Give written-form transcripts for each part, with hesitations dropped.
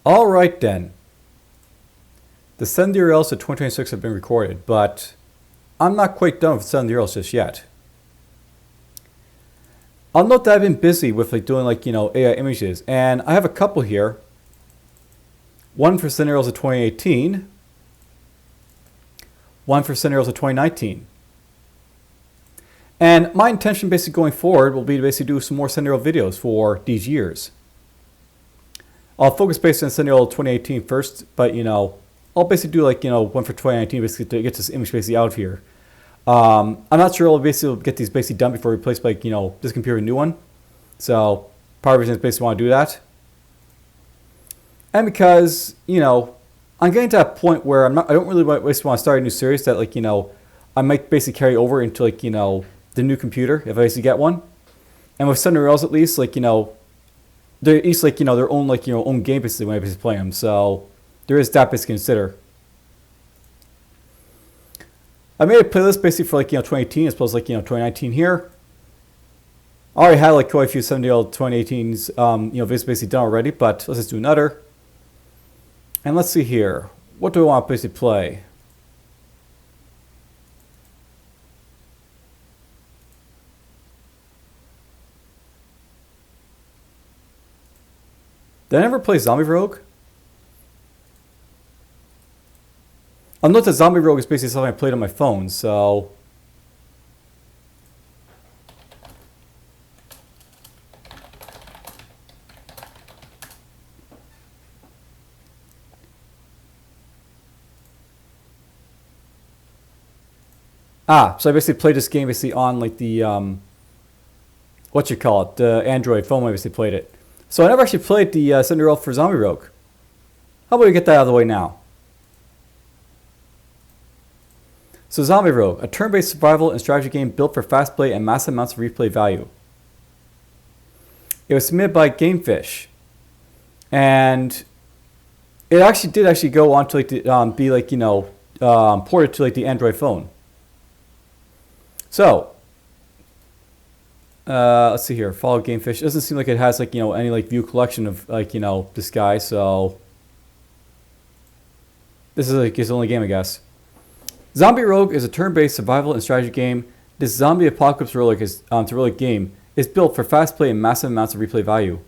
Alright then. The 70 URLs to 2026 have been recorded, but I'm not quite done with 70 URLs just yet. I'll note that I've been busy with doing AI images, and I have a couple here. One for 70 URLs of 2018, one for 70 URLs of 2019. And my intention basically going forward will be to basically do some more 70 URL videos for these years. I'll focus basically on 70 URL 2018 first, but I'll basically do one for 2019 basically to get this image basically out of here. I'm not sure I'll basically get these basically done before we replace this computer with a new one. So part of the reason is basically want to do that. And because, I'm getting to that point where I don't really want to start a new series that I might basically carry over into the new computer if I basically get one. And with 70 URLs at least, they're each their own own game basically when I basically play them. So there is that basically to consider. I made a playlist basically for 2018 as well as 2019 here. I already had quite a few 70 URL 2018s videos basically done already, but let's just do another. And let's see here. What do I want to basically play? Did I ever play Zombie Rogue? I'll note that Zombie Rogue is basically something I played on my phone, so... so I basically played this game basically on the, the Android phone when I basically played it. So I never actually played the 70 URL for Zombie Rogue. How about we get that out of the way now? So Zombie Rogue, a turn-based survival and strategy game built for fast play and massive amounts of replay value. It was submitted by Gamefish, and it actually did go on to be ported to the Android phone. So let's see here. Follow Gamefish. It doesn't seem like it has any view collection of this guy. So this is his only game, I guess. Zombie Rogue is a turn-based survival and strategy game. This zombie apocalypse heroic game is built for fast play and massive amounts of replay value.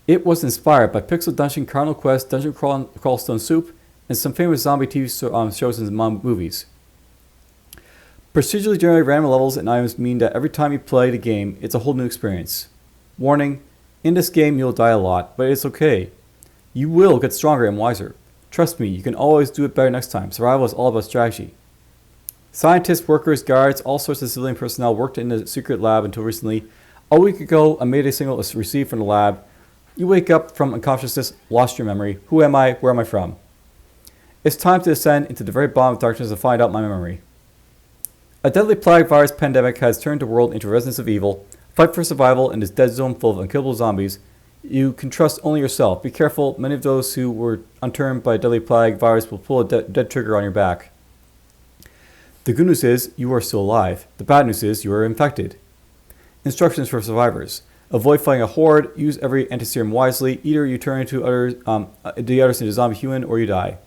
It was inspired by Pixel Dungeon, Cardinal Quest, Dungeon Crawl Stone Soup, and some famous zombie TV shows and movies. Procedurally generated random levels and items mean that every time you play the game, it's a whole new experience. Warning, in this game you'll die a lot, but it's okay. You will get stronger and wiser. Trust me, you can always do it better next time. Survival is all about strategy. Scientists, workers, guards, all sorts of civilian personnel worked in the secret lab until recently. A week ago, a mayday signal was received from the lab. You wake up from unconsciousness, lost your memory. Who am I? Where am I from? It's time to descend into the very bottom of darkness to find out my memory. A deadly plague virus pandemic has turned the world into a residence of evil. Fight for survival in this dead zone full of unkillable zombies. You can trust only yourself. Be careful. Many of those who were unturned by a deadly plague virus will pull a dead trigger on your back. The good news is you are still alive. The bad news is you are infected. Instructions for survivors. Avoid fighting a horde. Use every anti-serum wisely. Either you turn into the others into a zombie human or you die.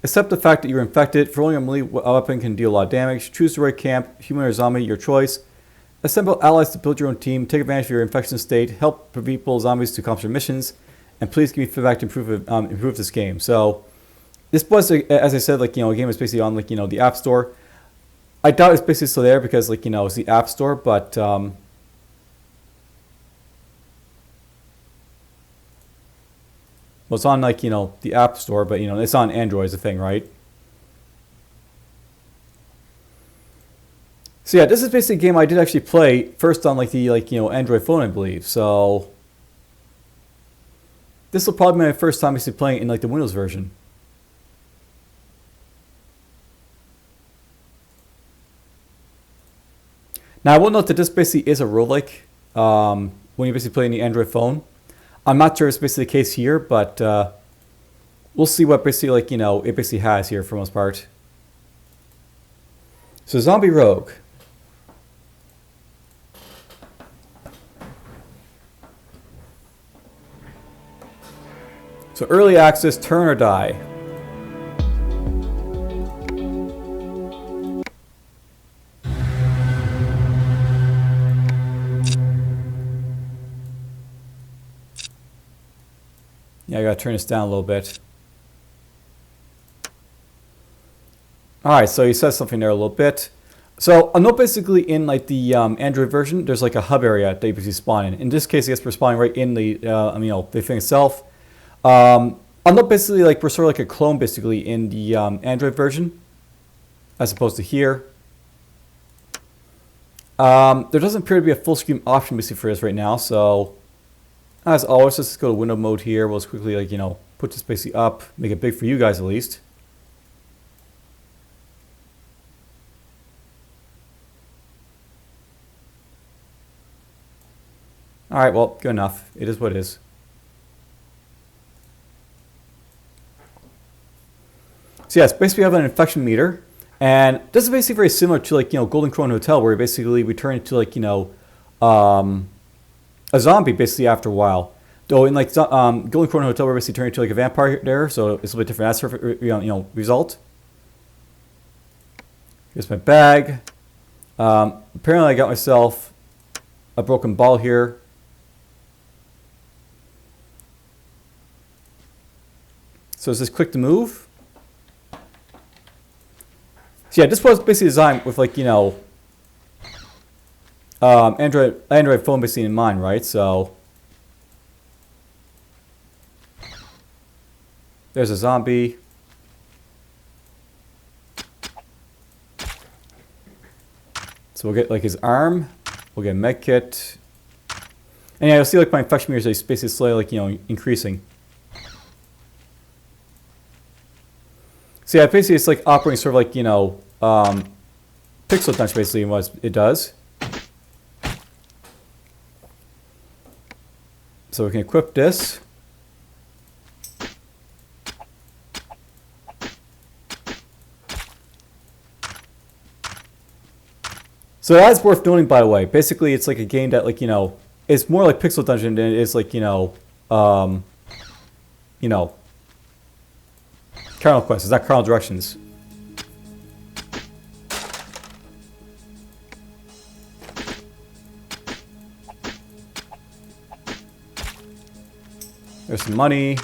Accept the fact that you're infected. Throwing a melee weapon can deal a lot of damage. Choose the right camp, human or zombie, your choice. Assemble allies to build your own team. Take advantage of your infection state. Help people, zombies to accomplish missions. And please give me feedback to improve this game. So this was, as I said, a game is basically on the App Store. I doubt it's basically still there because it's the App Store, but well, it's on the App Store, but it's on Android is the thing, right? So yeah, this is basically a game I did actually play first on the Android phone, I believe. So this will probably be my first time actually playing in the Windows version. Now I will note that this basically is a roguelike when you basically play in the Android phone. I'm not sure if it's basically the case here, but we'll see what basically it basically has here for the most part. So Zombie Rogue. So early access, turn or die. Yeah, I gotta turn this down a little bit. Alright, so he says something there a little bit. So I'll note basically in like the Android version, there's like a hub area that you basically spawn in. In this case, I guess we're spawning right in the, the thing itself. I'll note basically like we're sort of like a clone basically in the Android version, as opposed to here. There doesn't appear to be a full screen option basically for this right now, so as always, let's just go to window mode here. We'll just quickly like, put this basically up, make it big for you guys at least. Alright, well, good enough. It is what it is. So yes, basically we have an infection meter. And this is basically very similar to like, Golden Krone Hotel, where basically we turn into like, a zombie basically after a while. Though in like Golden Krone Hotel, we're basically turning into like a vampire there, so it's a little bit different. That's sort of, result. Here's my bag. Apparently I got myself a broken ball here. So is this quick to move? So yeah, this was basically designed with like, Android phone basically in mind, right? So there's a zombie. So we'll get like his arm. We'll get a med kit. And yeah, you'll see like my infection meters is basically slowly like, increasing. So yeah, basically it's like operating sort of like, pixel touch basically what it does. So we can equip this. So that's worth noting, by the way. Basically, it's like a game that, like, it's more like Pixel Dungeon than it is like, Kernel Quest. It's not Kernel Directions. There's some money.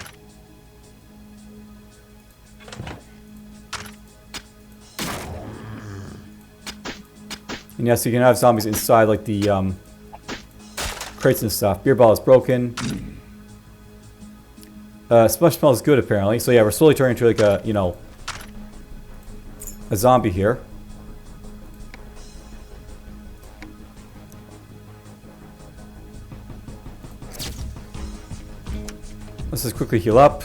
And yes, you can have zombies inside like the crates and stuff. Beer ball is broken. Sponge smells good apparently. So yeah, we're slowly turning into like a, a zombie here. Let's just quickly heal up.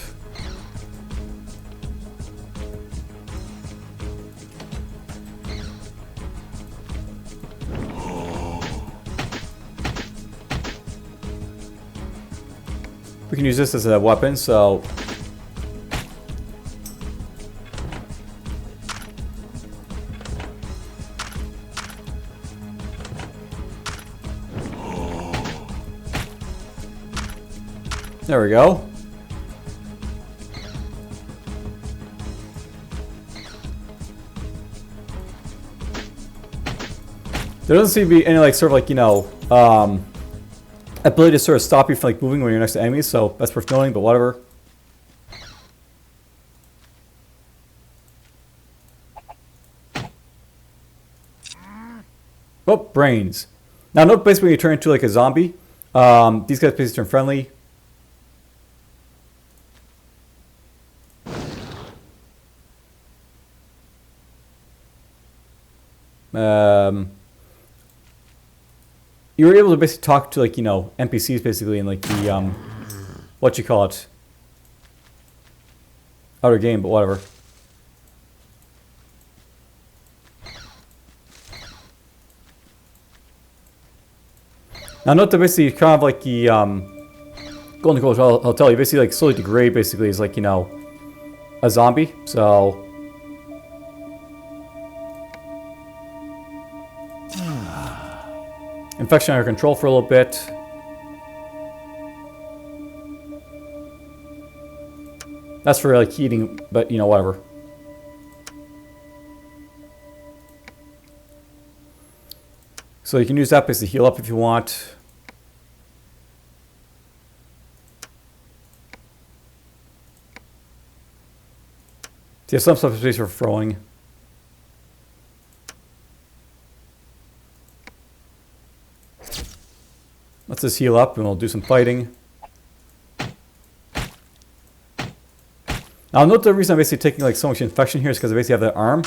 We can use this as a weapon, so there we go. There doesn't seem to be any like sort of like, ability to sort of stop you from like moving when you're next to enemies, so that's worth knowing, but whatever. Oh, brains. Now note basically when you turn into like a zombie, these guys basically turn friendly. You were able to basically talk to like, NPCs basically in like the, what you call it, outer game, but whatever. Now note that basically kind of like the Golden Krone Hotel, you basically like slowly degrade basically as like, a zombie, so infection under control for a little bit. That's for like eating, but you know, whatever. So you can use that basically to heal up if you want. So you have some stuff space for throwing. Let's just heal up and we'll do some fighting. Now note the reason I'm basically taking like so much infection here is because I basically have that arm.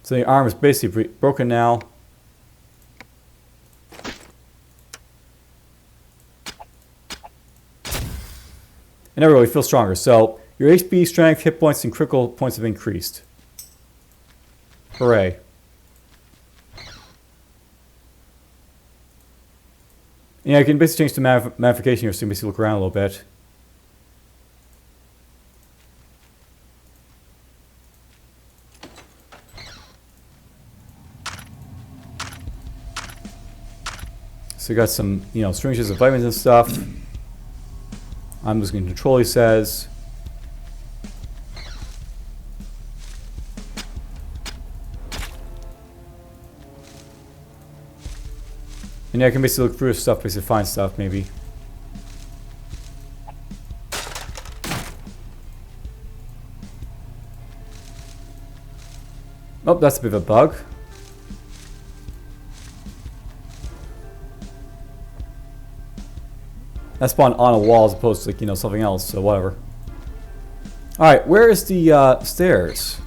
So the arm is basically broken now. And everybody feels stronger. So your HP, strength, hit points, and critical points have increased. Hooray. Yeah, you can basically change the magnification here so you can basically look around a little bit. So you got some, you know, syringes of vitamins and stuff. I'm just going to control, he says. And yeah, I can basically look through stuff, basically find stuff, maybe. Oh, that's a bit of a bug. That spawned on a wall as opposed to, like, you know, something else, so whatever. Alright, where is the stairs?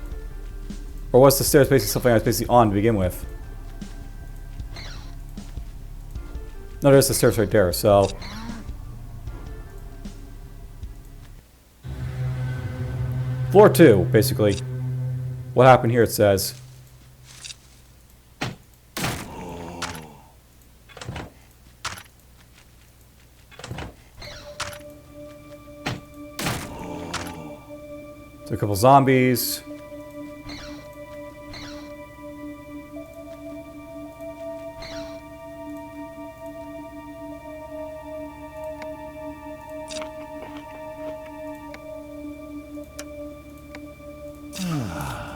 Or was the stairs basically something I was basically on to begin with? No, there's the stairs right there, so... Floor 2, basically. What happened here, it says. So a couple zombies.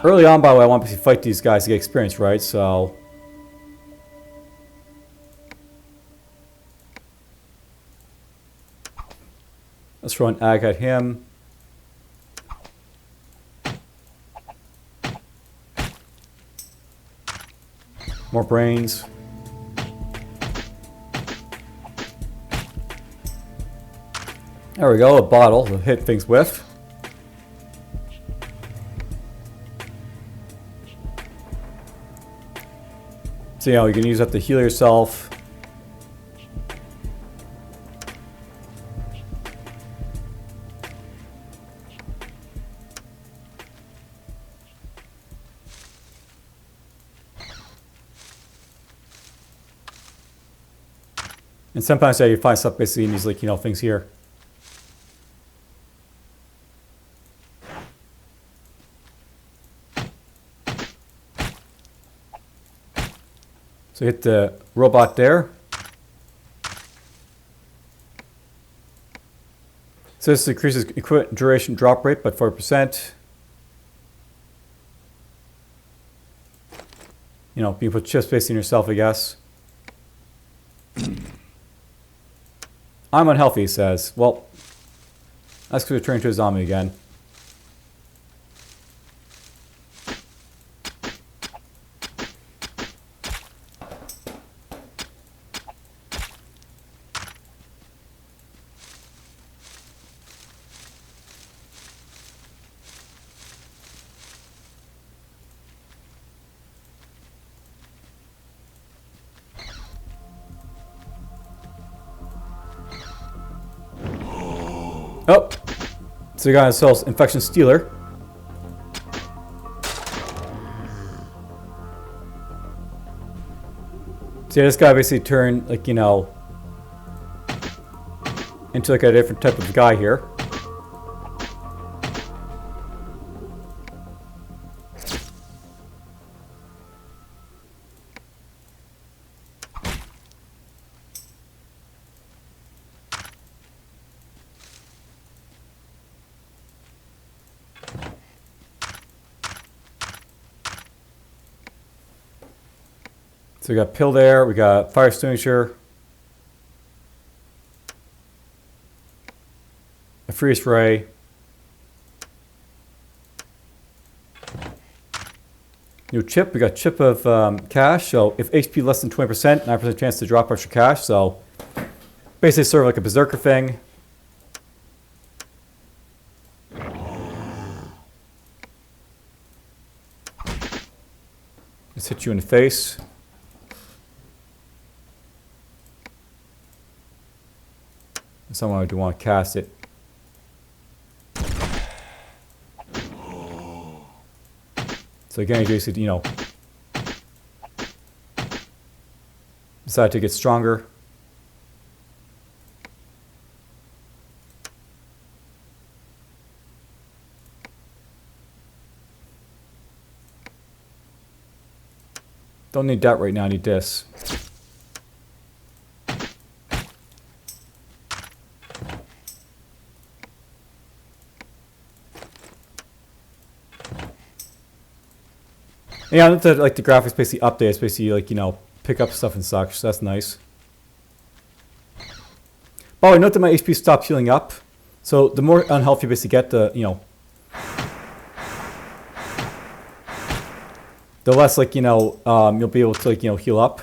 Early on, by the way, I want to fight these guys to get experience, right? So... let's throw an ag at him. More brains. There we go, a bottle to hit things with. So, you know, you can use that to heal yourself. And sometimes, yeah, you find stuff basically in these, like, you know, things here. So hit the robot there. So this increases equipment duration drop rate by 4%. You know, you put chips based in yourself, I guess. I'm unhealthy, he says. Well, that's because we're turning to a zombie again. Oh, so you got ourselves Infection Stealer. So yeah, this guy basically turned, like, you know, into like a different type of guy here. So we got pill there, we got fire extinguisher, a freeze ray, new chip. We got chip of cash. So if HP less than 20%, 9% chance to drop extra cash. So basically sort of like a berserker thing. Just hit you in the face. Someone would want to cast it. So again, you basically, decide to get stronger. Don't need that right now, I need this. Yeah, I looked at like the graphics basically update. It's basically like, pick up stuff and such. So that's nice. By the way, note that my HP stopped healing up. So the more unhealthy you basically get, the less you'll be able to heal up.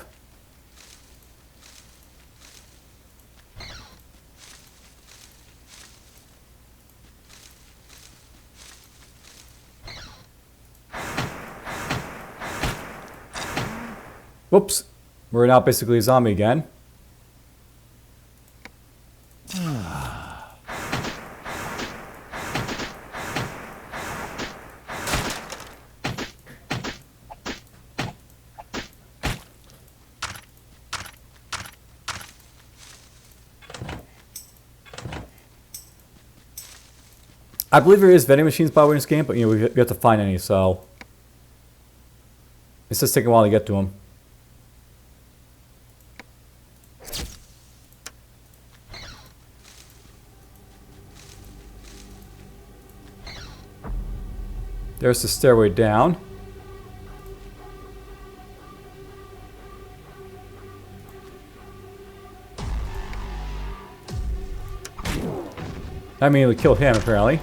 Whoops. We're now basically a zombie again. I believe there is vending machines by the way in this game, but we have to find any, so it's just taking a while to get to them. There's the stairway down. I mean, we killed him apparently.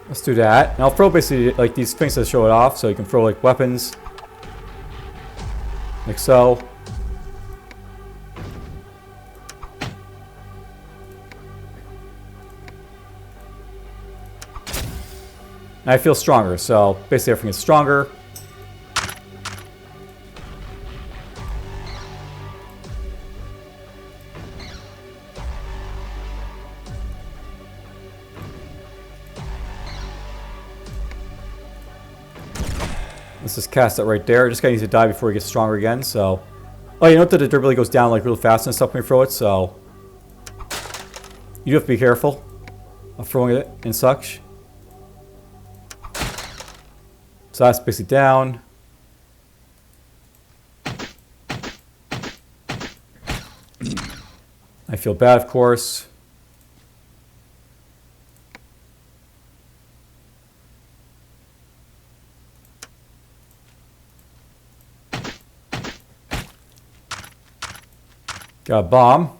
Let's do that. And I'll throw basically like these things to show it off, so you can throw like weapons. Like so. And I feel stronger, so basically everything is stronger. Let's just cast it right there. Just guy needs to die before he gets stronger again, so. Oh, you note that the durability goes down like real fast and stuff when you throw it, so. You do have to be careful of throwing it and such. So that's basically down. I feel bad, of course. Got a bomb.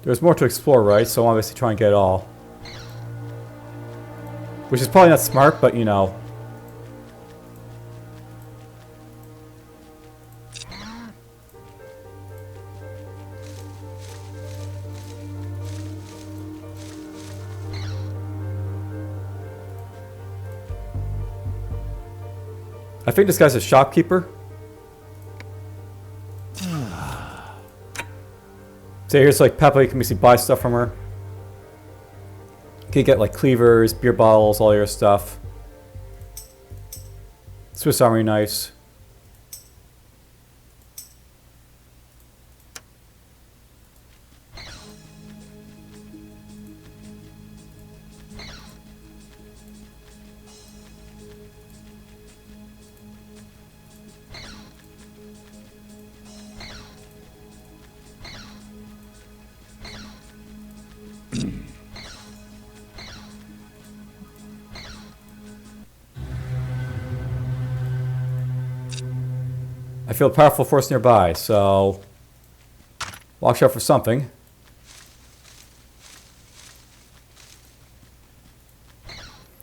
There's more to explore, right? So I want to basically try and get it all. Which is probably not smart, but I think this guy's a shopkeeper. So here's like Peppa, you can basically buy stuff from her. You can get like cleavers, beer bottles, all your stuff. Swiss Army knives. I feel a powerful force nearby, so watch out for something.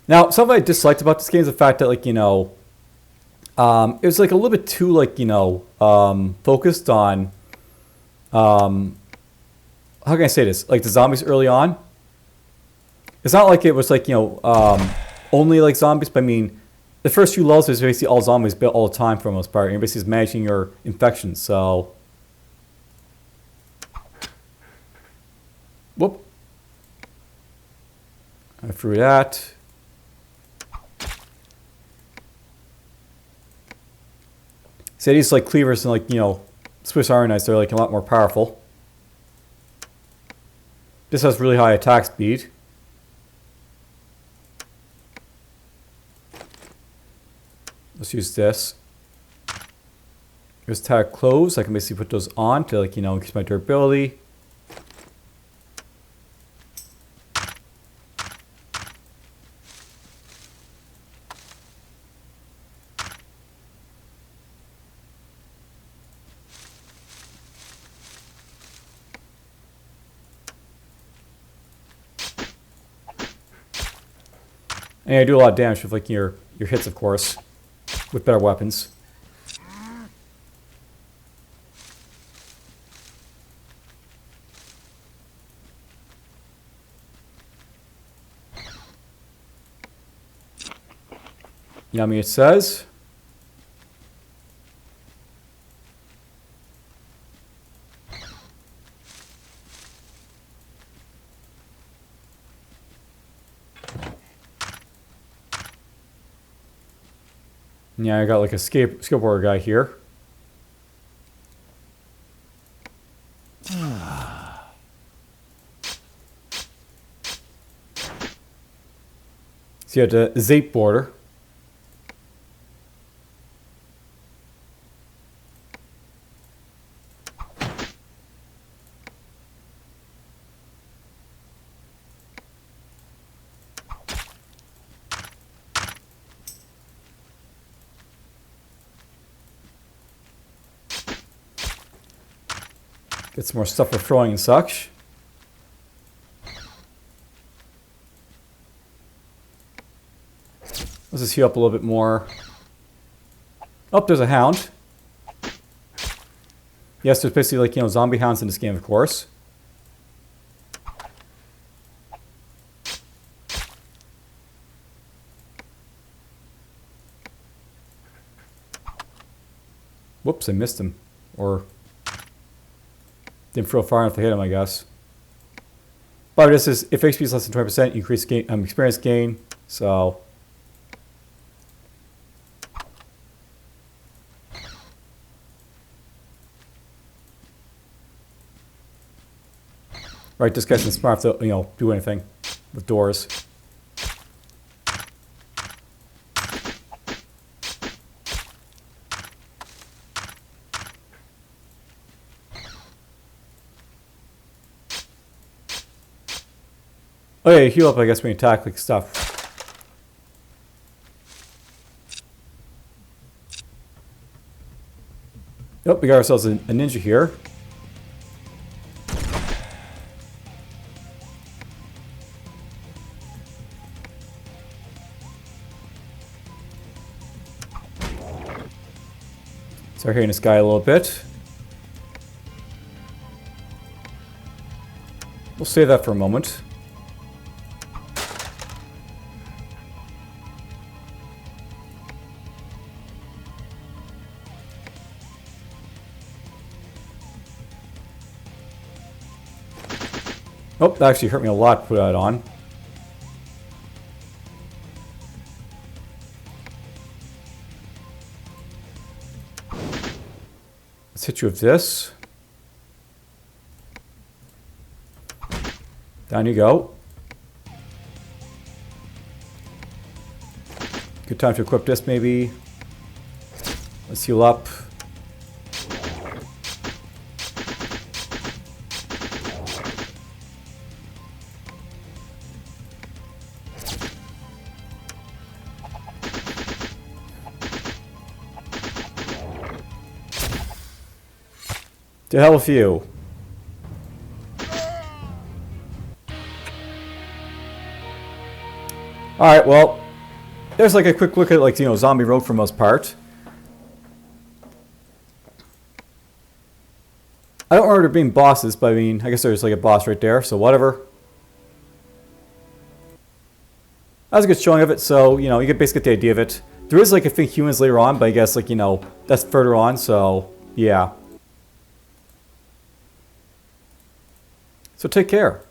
Now, something I disliked about this game is the fact that, like, you know, it was like a little bit too, like, you know, focused on, how can I say this? Like the zombies early on. It's not like it was like, you know, only like zombies, but I mean, the first few levels is basically all zombies built all the time for the most part. You're basically just managing your infections, so. Whoop. I threw that. See, these like cleavers and like, you know, Swiss Army knives, they're like a lot more powerful. This has really high attack speed. Let's use this. Here's attack clothes. I can basically put those on to, like, you know, increase my durability. And I do a lot of damage with like your hits, of course, with better weapons. Yummy, it says. Yeah, I got like a skateboarder guy here. So you have the Zape border. Get some more stuff for throwing and such. Let's just heal up a little bit more. Oh, there's a hound. Yes, there's basically like, you know, zombie hounds in this game, of course. Whoops, I missed him. Or didn't throw far enough to hit him, I guess. But this is, if HP is less than 20%, you increase gain, experience gain. So. Right, this guy's smart to, you know, do anything with doors. Oh yeah, you heal up, I guess, when you attack like stuff. Oh, we got ourselves a ninja here. Start hearing this guy a little bit. We'll save that for a moment. Oh, that actually hurt me a lot to put that on. Let's hit you with this. Down you go. Good time to equip this, maybe. Let's heal up. To hell with you. Alright, well, there's like a quick look at like, you know, Zombie Road for the most part. I don't remember there being bosses, but I mean, I guess there's like a boss right there, so whatever. That was a good showing of it, so, you know, you get basically get the idea of it. There is like, I think, humans later on, but I guess, like, you know, that's further on, so, yeah. So take care.